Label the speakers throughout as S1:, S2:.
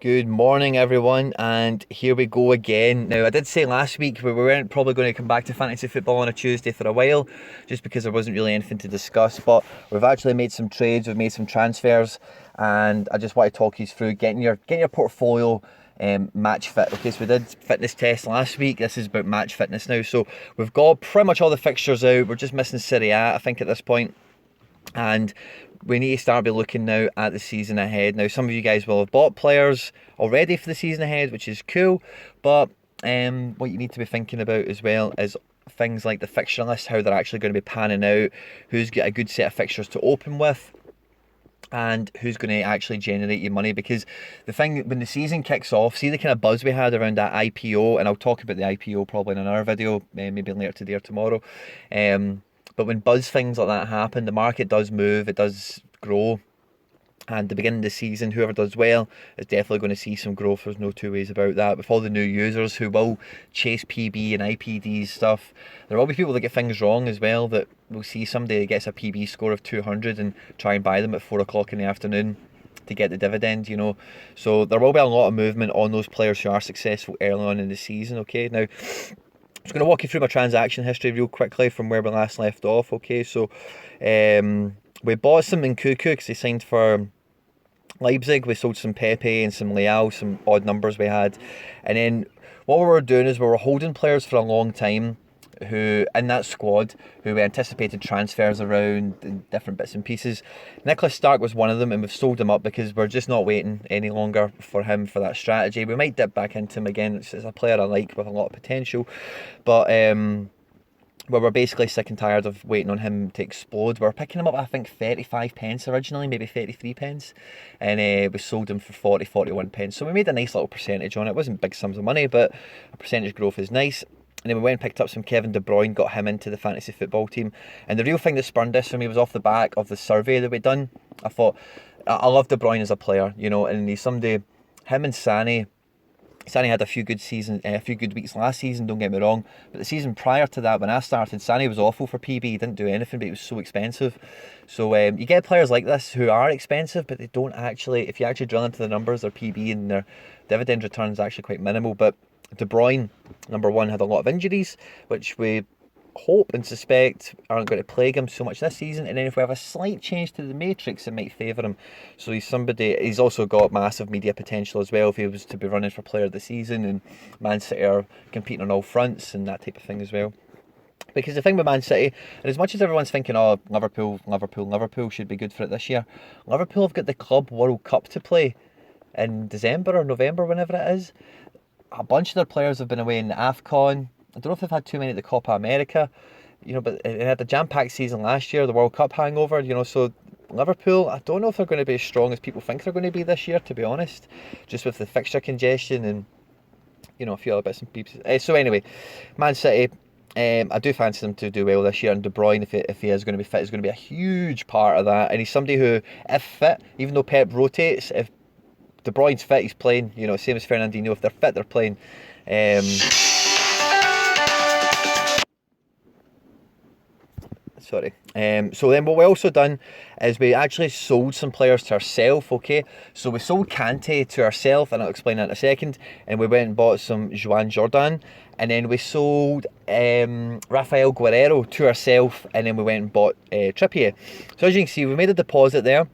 S1: Good morning, everyone, and here we go again. Now, I did say last week we weren't probably going to come back to fantasy football on a Tuesday for a while, just because there wasn't really anything to discuss. But we've actually made some trades, we've made some transfers, and I just want to talk you through getting your portfolio match fit. Okay, so we did fitness test last week. This is about match fitness now. So we've got pretty much all the fixtures out. We're just missing Serie A, I think, at this point. And we need to start by looking now at the season ahead. Now, some of you guys will have bought players already for the season ahead, which is cool. But what you need to be thinking about as well is things like the fixture list, how they're actually going to be panning out, who's got a good set of fixtures to open with, and who's going to actually generate you money. Because the thing, when the season kicks off, see the kind of buzz we had around that IPO, and I'll talk about the IPO probably in another video, maybe later today or tomorrow. But when buzz things like that happen, the market does move, it does grow. And the beginning of the season, whoever does well is definitely going to see some growth. There's no two ways about that. With all the new users who will chase PB and IPD stuff, there will be people that get things wrong as well, that will see somebody that gets a PB score of 200 and try and buy them at 4 o'clock in the afternoon to get the dividend, you know. So there will be a lot of movement on those players who are successful early on in the season, okay? Now, I'm just going to walk you through my transaction history real quickly from where we last left off, okay? So we bought some Nkuku because they signed for LEIPZIG. We sold some Pepe and some Leal, some odd numbers we had. And then what we were doing is we were holding players for a long time who, in that squad, who we anticipated transfers around and different bits and pieces. Nicholas Stark was one of them, and we've sold him up because we're just not waiting any longer for him for that strategy. We might dip back into him again. It's a player I like with a lot of potential, but we're basically sick and tired of waiting on him to explode. We were picking him up, I think, 35 pence originally, maybe 33 pence, and we sold him for 40, 41 pence. So we made a nice little percentage on it. It wasn't big sums of money, but a percentage growth is nice. And then we went and picked up some Kevin De Bruyne, got him into the fantasy football team. And the real thing that spurned this for me was off the back of the survey that we'd done. I thought, I love De Bruyne as a player, you know, and he's somebody, him and Sané had a few good weeks last season, don't get me wrong. But the season prior to that, when I started, Sané was awful for PB. He didn't do anything, but he was so expensive. So you get players like this who are expensive, but they don't actually, if you actually drill into the numbers, their PB and their dividend return is actually quite minimal. But De Bruyne, number one, had a lot of injuries, which we hope and suspect aren't going to plague him so much this season. And then if we have a slight change to the matrix, it might favour him. So he's also got massive media potential as well if he was to be running for player of the season, and Man City are competing on all fronts and that type of thing as well. Because the thing with Man City, and as much as everyone's thinking, oh, Liverpool should be good for it this year, Liverpool have got the Club World Cup to play in December or November, whenever it is. A bunch of their players have been away in the AFCON. I don't know if they've had too many at the Copa America, you know, but it had a jam-packed season last year, the World Cup hangover, you know. So Liverpool, I don't know if they're going to be as strong as people think they're going to be this year, to be honest, just with the fixture congestion and, you know, a few other bits and pieces. So anyway, Man City, I do fancy them to do well this year, and De Bruyne, if he is going to be fit, is going to be a huge part of that. And he's somebody who, if fit, even though Pep rotates, if De Bruyne's fit, he's playing, you know, same as Fernandinho. If they're fit, they're playing. Sorry. So then what we also done is we actually sold some players to ourselves, okay? So we sold Kante to ourselves, and I'll explain that in a second. And we went and bought some Joan Jordan. And then we sold Rafael Guerrero to ourselves, and then we went and bought Trippier. So as you can see, we made a deposit there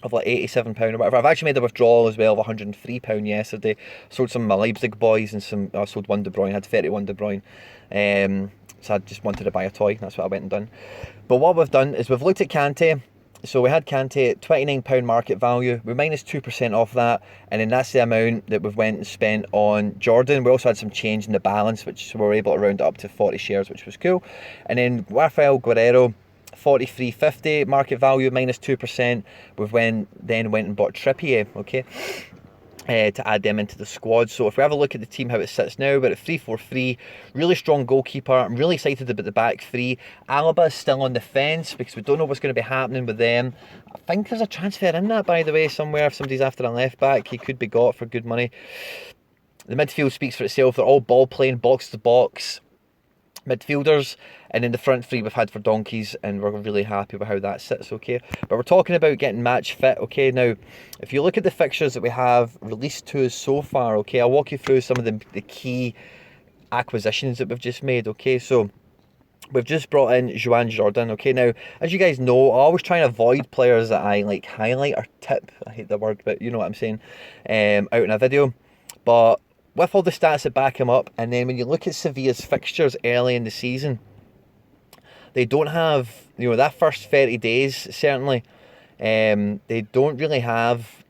S1: of like £87 or whatever. I've actually made a withdrawal as well of £103 yesterday. Sold some of my Leipzig boys, and I sold one De Bruyne, I had 31 De Bruyne. So I just wanted to buy a toy, that's what I went and done. But what we've done is we've looked at Kante. So we had Kante at £29 market value. We minus 2% off that, and then that's the amount that we've went and spent on Jordan. We also had some change in the balance, which we were able to round it up to 40 shares, which was cool. And then Rafael Guerrero, 43.50 market value, minus 2%. We've then went and bought Trippier, okay, to add them into the squad. So if we have a look at the team, how it sits now, we're at 3-4-3, really strong goalkeeper. I'm really excited about the back three. Alaba is still on the fence because we don't know what's going to be happening with them. I think there's a transfer in that, by the way, somewhere. If somebody's after a left back, he could be got for good money. The midfield speaks for itself. They're all ball playing, box to box. midfielders, and then the front three we've had for donkeys, and we're really happy with how that sits, okay? But we're talking about getting match fit, okay? Now, if you look at the fixtures that we have released to us so far, okay, I'll walk you through some of the key acquisitions that we've just made, okay? So we've just brought in Joan Jordan, okay? Now, as you guys know, I always try and avoid players that I like highlight or tip, I hate the word, but you know what I'm saying, out in a video. But with all the stats that back him up, and then when you look at Sevilla's fixtures early in the season, they don't have, you know, that first 30 days, certainly, they don't really have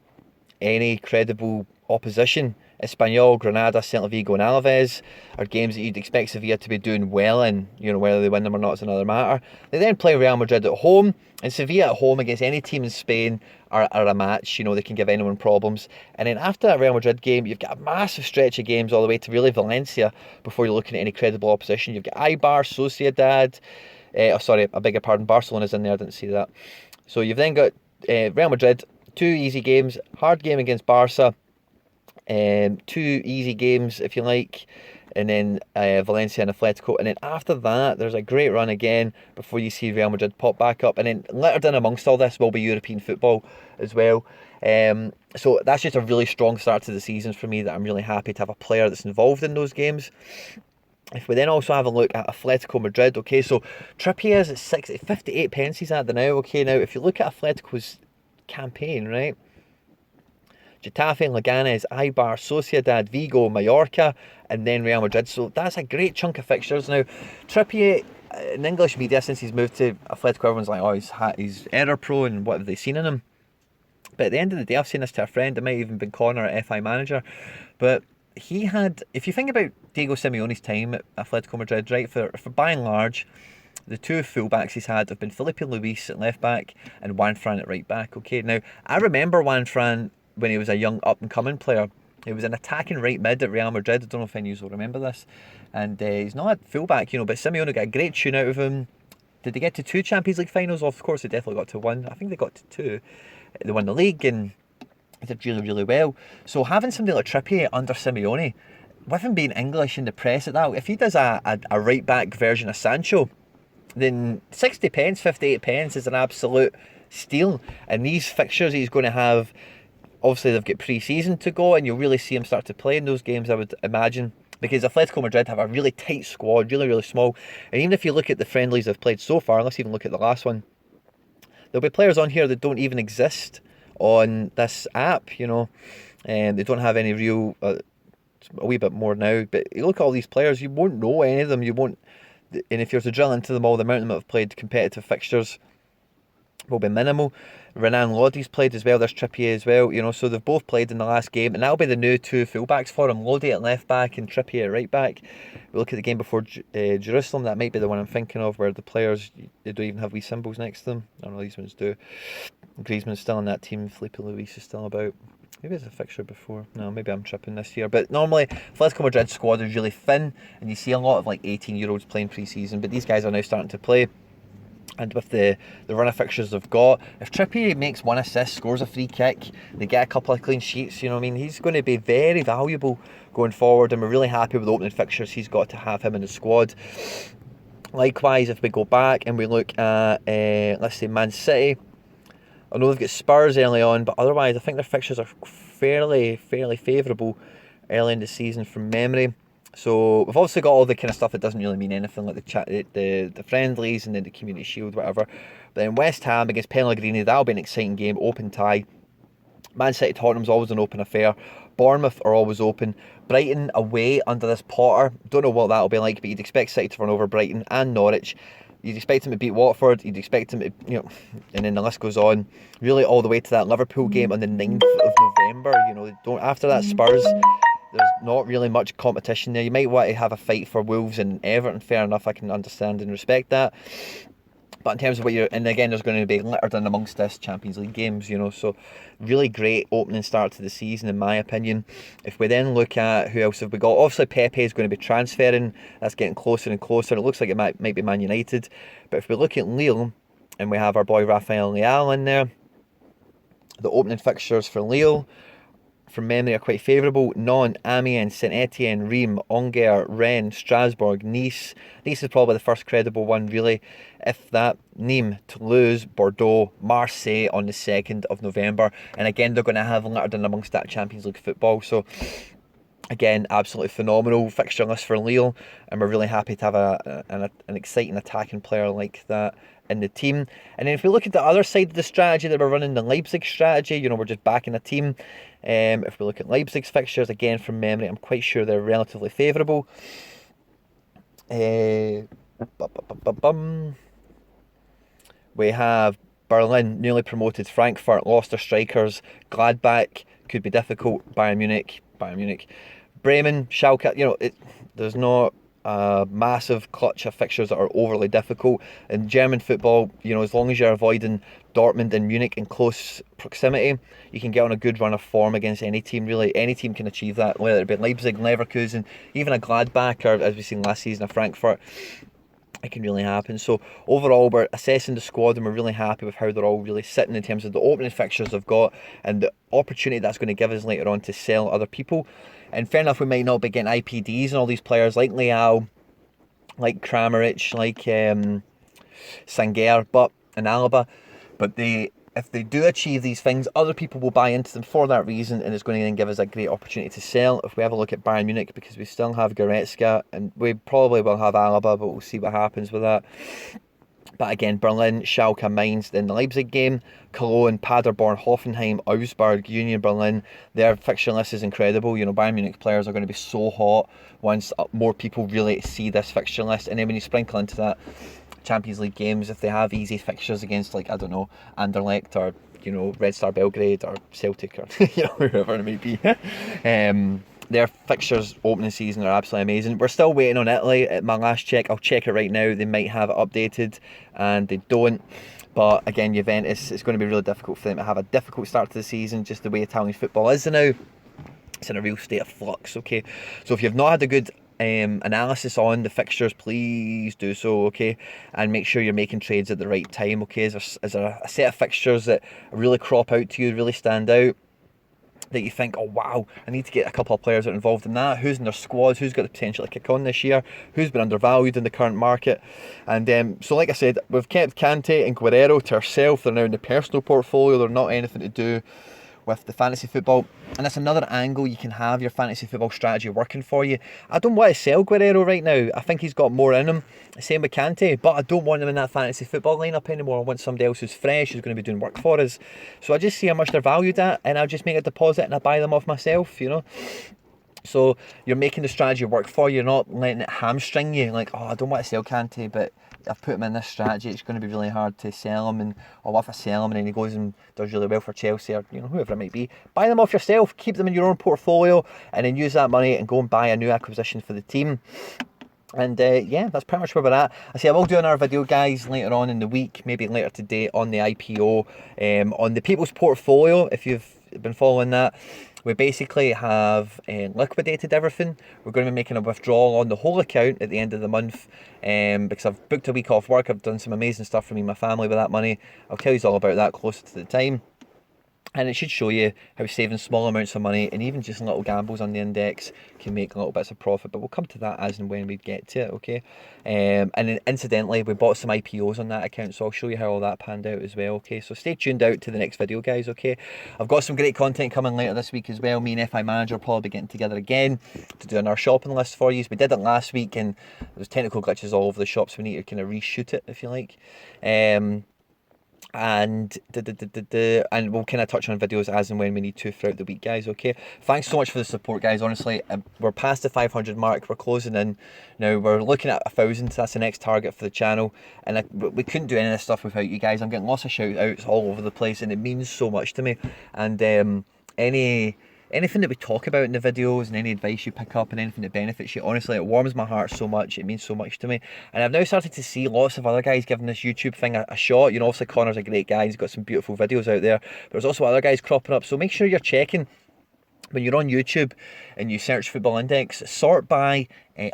S1: any credible opposition. Espanyol, Granada, Celta Vigo and Alaves are games that you'd expect Sevilla to be doing well in. You know, whether they win them or not is another matter. They then play Real Madrid at home, and Sevilla at home against any team in Spain are a match. You know, they can give anyone problems. And then after that Real Madrid game, you've got a massive stretch of games all the way to really Valencia before you're looking at any credible opposition. You've got Eibar, Sociedad, I beg your pardon, Barcelona's in there, I didn't see that. So you've then got Real Madrid, 2 easy games, hard game against Barca, 2 easy games if you like, and then Valencia and Atletico, and then after that there's a great run again before you see Real Madrid pop back up, and then littered in amongst all this will be European football as well. So that's just a really strong start to the season for me, that I'm really happy to have a player that's involved in those games. If we then also have a look at Atletico Madrid, okay, so Trippier is at 58 pence he's at the now, okay. Now if you look at Atletico's campaign, right, Getafe, Leganes, Eibar, Sociedad, Vigo, Mallorca, and then Real Madrid. So that's a great chunk of fixtures. Now, Trippier, in English media, since he's moved to Atletico, everyone's like, oh, he's error prone, and what have they seen in him? But at the end of the day, I've seen this to a friend, it might have even been Connor at FI Manager, but he had, if you think about Diego Simeone's time at Atletico Madrid, right, for by and large, the 2 fullbacks he's had have been Felipe Luis at left back and Juan Fran at right back. Okay, now I remember Juan Fran when he was a young up-and-coming player. He was an attacking right mid at Real Madrid. I don't know if any of you will remember this. And he's not a fullback, you know, but Simeone got a great tune out of him. Did they get to 2 Champions League finals? Of course, they definitely got to 1. I think they got to 2. They won the league and they did really, really well. So having somebody like Trippier under Simeone, with him being English in the press at that, if he does a right-back version of Sancho, then 60 pence, 58 pence is an absolute steal. And these fixtures he's going to have, obviously they've got pre-season to go, and you'll really see him start to play in those games, I would imagine, because Atletico Madrid have a really tight squad, really, really small. And even if you look at the friendlies they've played so far, let's even look at the last one, there'll be players on here that don't even exist on this app, you know, and they don't have any real, a wee bit more now, but you look at all these players, you won't know any of them, you won't, and if you're to drill into them all, the amount of them that have played competitive fixtures will be minimal. Renan Lodi's played as well, there's Trippier as well, you know, so they've both played in the last game, and that'll be the new 2 fullbacks for him, Lodi at left back and Trippier at right back. We look at the game before Jerusalem, that might be the one I'm thinking of, where the players, they don't even have wee symbols next to them. I don't know, these ones do. Griezmann's still in that team, Felipe Luis is still about. Maybe it's a fixture before. No, maybe I'm tripping this year. But normally, Atletico Madrid squad is really thin, and you see a lot of like 18-year-olds playing pre-season, but these guys are now starting to play. And with the run of fixtures they've got, if Trippier makes 1 assist, scores a free kick, they get a couple of clean sheets, you know what I mean, he's going to be very valuable going forward, and we're really happy with the opening fixtures he's got to have him in the squad. Likewise, if we go back and we look at, let's say, Man City, I know they've got Spurs early on, but otherwise I think their fixtures are fairly favourable early in the season from memory. So we've obviously got all the kind of stuff that doesn't really mean anything, like the friendlies and then the Community Shield, whatever. But then West Ham against Pellegrini, that'll be an exciting game, open tie. Man City Tottenham's always an open affair. Bournemouth are always open. Brighton away under this Potter, don't know what that'll be like, but you'd expect City to run over Brighton and Norwich. You'd expect him to beat Watford, you'd expect him to, you know, and then the list goes on. Really all the way to that Liverpool game on the 9th of November, you know, don't, after that Spurs, there's not really much competition there. You might want to have a fight for Wolves and Everton, fair enough, I can understand and respect that. But in terms of what you're, and again, there's going to be littered in amongst this Champions League games, you know, so really great opening start to the season, in my opinion. If we then look at who else have we got, obviously Pepe is going to be transferring, that's getting closer and closer. It looks like it might be Man United. But if we look at Lille, and we have our boy Rafael Leal in there, the opening fixtures for Lille, from memory are quite favourable. Nantes, Amiens, Saint Etienne, Reims, Angers, Rennes, Strasbourg, Nice. Nice is probably the first credible one, really. If that, Nîmes, Toulouse, Bordeaux, Marseille on the 2nd of November. And again, they're going to have littered in amongst that Champions League football. So again, absolutely phenomenal fixture list for Lille, and we're really happy to have an exciting attacking player like that in the team. And then if we look at the other side of the strategy that we're running, the Leipzig strategy, you know, we're just backing a team. If we look at Leipzig's fixtures, again from memory, I'm quite sure they're relatively favourable. We have Berlin, newly promoted. Frankfurt, lost their strikers. Gladbach, could be difficult. Bayern Munich. Bremen, Schalke, you know, there's not a massive clutch of fixtures that are overly difficult. In German football, you know, as long as you're avoiding Dortmund and Munich in close proximity, you can get on a good run of form against any team, really. Any team can achieve that, whether it be Leipzig, Leverkusen, even a Gladbach, or as we've seen last season, a Frankfurt. It can really happen. So overall, we're assessing the squad and we're really happy with how they're all really sitting in terms of the opening fixtures they've got and the opportunity that's going to give us later on to sell other people. And fair enough, we might not be getting IPDs and all these players like Leao, like Kramaric, like Sanger, and Alaba, but if they do achieve these things, other people will buy into them for that reason, and it's going to then give us a great opportunity to sell. If we have a look at Bayern Munich, because we still have Goretzka, and we probably will have Alaba, but we'll see what happens with that. But again, Berlin, Schalke, Mainz, then the Leipzig game, Cologne, Paderborn, Hoffenheim, Augsburg, Union Berlin. Their fixture list is incredible. You know, Bayern Munich players are going to be so hot once more people really see this fixture list. And then when you sprinkle into that Champions League games, if they have easy fixtures against, like, I don't know, Anderlecht or, you know, Red Star Belgrade or Celtic or, you know, whoever it may be, their fixtures opening season are absolutely amazing. We're still waiting on Italy. At my last check, I'll check it right now, they might have it updated, and they don't. But again, Juventus, it's going to be really difficult for them to have a difficult start to the season, just the way Italian football is now. It's in a real state of flux, okay? So if you've not had a good analysis on the fixtures, please do so, okay? And make sure you're making trades at the right time, okay? Is there a set of fixtures that really crop out to you, really stand out, that you think, oh wow, I need to get a couple of players that are involved in that? Who's in their squads? Who's got the potential to kick on this year? Who's been undervalued in the current market? And so like I said, we've kept Kante and Guerrero to ourselves. They're now in the personal portfolio. They're not anything to do with the fantasy football, and that's another angle you can have your fantasy football strategy working for you. I don't want to sell Guerrero right now. I think he's got more in him. Same with Kante, but I don't want him in that fantasy football lineup anymore. I want somebody else who's fresh, who's going to be doing work for us. So I just see how much they're valued at, and I'll just make a deposit and I buy them off myself, you know. So you're making the strategy work for you. You're not letting it hamstring you, like, oh, I don't want to sell Kante, but I've put him in this strategy, it's going to be really hard to sell him, and or if I sell him and then he goes and does really well for Chelsea or, you know, whoever it might be, buy them off yourself, keep them in your own portfolio, and then use that money and go and buy a new acquisition for the team. And yeah, that's pretty much where we're at. I will do another video, guys, later on in the week, maybe later today, on the IPO, on the People's Portfolio. If you've been following that, we basically have liquidated everything. We're going to be making a withdrawal on the whole account at the end of the month, because I've booked a week off work. I've done some amazing stuff for me and my family with that money. I'll tell you all about that closer to the time. And it should show you how saving small amounts of money and even just little gambles on the index can make little bits of profit. But we'll come to that as and when we get to it, okay? And then incidentally, we bought some IPOs on that account, so I'll show you how all that panned out as well, okay? So stay tuned out to the next video, guys, okay? I've got some great content coming later this week as well. Me and FI Manager will probably be getting together again to do another shopping list for you. We did it last week and there was technical glitches all over the shop, so we need to kind of reshoot it, if you like. And we'll kind of touch on videos as and when we need to throughout the week, guys, okay? Thanks so much for the support, guys. Honestly, we're past the 500 mark, we're closing in now. We're looking at 1,000, so that's the next target for the channel, and we couldn't do any of this stuff without you guys. I'm getting lots of shout outs all over the place, and it means so much to me. And anything that we talk about in the videos and any advice you pick up and anything that benefits you, honestly, it warms my heart so much. It means so much to me. And I've now started to see lots of other guys giving this YouTube thing a shot. You know, obviously Connor's a great guy. He's got some beautiful videos out there. But there's also other guys cropping up. So make sure you're checking. When you're on YouTube and you search Football Index, sort by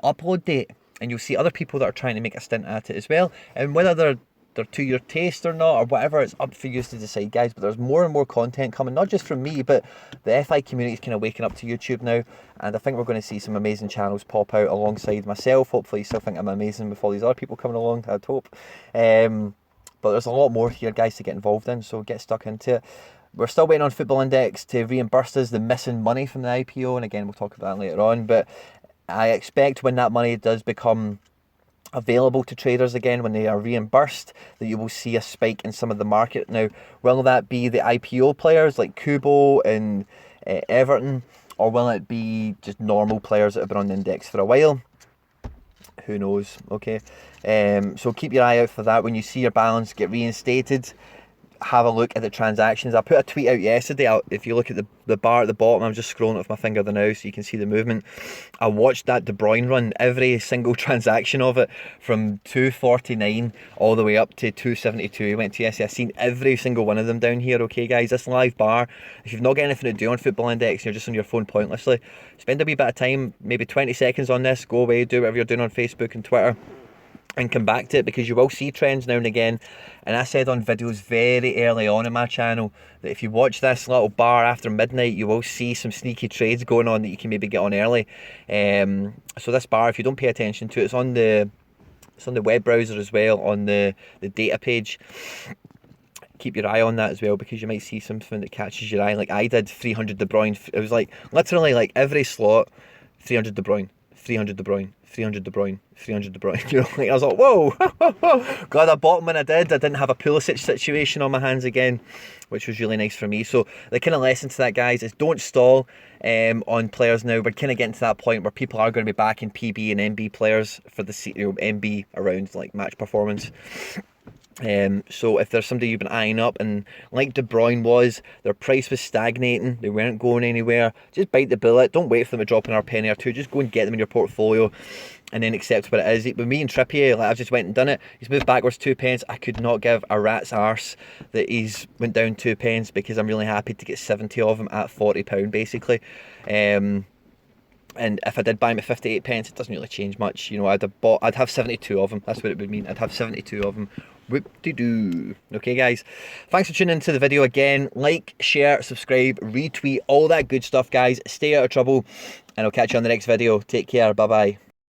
S1: upload date. And you'll see other people that are trying to make a stint at it as well. And whether they're they're to your taste or not, or whatever. It's up for you to decide, guys. But there's more and more content coming, not just from me, but the FI community is kind of waking up to YouTube now, and I think we're going to see some amazing channels pop out alongside myself. Hopefully you still think I'm amazing with all these other people coming along, I'd hope. But there's a lot more here, guys, to get involved in, so get stuck into it. We're still waiting on Football Index to reimburse us the missing money from the IPO, and again, we'll talk about that later on. But I expect when that money does become available to traders again, when they are reimbursed, that you will see a spike in some of the market. Now, will that be the IPO players like Kubo and Everton, or will it be just normal players that have been on the index for a while? Who knows? Okay, so keep your eye out for that. When you see your balance get reinstated, have a look at the transactions. I put a tweet out yesterday. If you look at the bar at the bottom, I'm just scrolling it with my finger there now so you can see the movement. I watched that De Bruyne run, every single transaction of it, from 249 all the way up to 272. He went to yes, I've seen every single one of them down here. Okay, guys, this live bar, if you've not got anything to do on Football Index, you're just on your phone pointlessly, spend a wee bit of time, maybe 20 seconds on this, go away, do whatever you're doing on Facebook and Twitter, and come back to it, because you will see trends now and again. And I said on videos very early on in my channel that if you watch this little bar after midnight, you will see some sneaky trades going on that you can maybe get on early. So this bar, if you don't pay attention to it, it's on the web browser as well, on the data page. Keep your eye on that as well, because you might see something that catches your eye, like I did. 300 De Bruyne. It was like literally like every slot, 300 De Bruyne, 300 De Bruyne, 300 De Bruyne, 300 De Bruyne. You know, like I was like, whoa! Glad I bought them when I did. I didn't have a Pulisic situation on my hands again, which was really nice for me. So the kind of lesson to that, guys, is don't stall on players now. We're kind of getting to that point where people are going to be backing PB and MB players for the MB around like match performance. So if there's somebody you've been eyeing up, and like De Bruyne was, their price was stagnating, they weren't going anywhere, just bite the bullet. Don't wait for them to drop another penny or two. Just go and get them in your portfolio and then accept what it is. With me and Trippier, like, I've just went and done it. He's moved backwards 2 pence. I could not give a rat's arse that he's went down 2 pence, because I'm really happy to get 70 of them at £40 basically. And if I did buy him at 58 pence, it doesn't really change much. You know, I'd have 72 of them. That's what it would mean. I'd have 72 of them. Whoop-de-doo. Okay, guys. Thanks for tuning into the video again. Like, share, subscribe, retweet, all that good stuff, guys. Stay out of trouble, and I'll catch you on the next video. Take care. Bye-bye.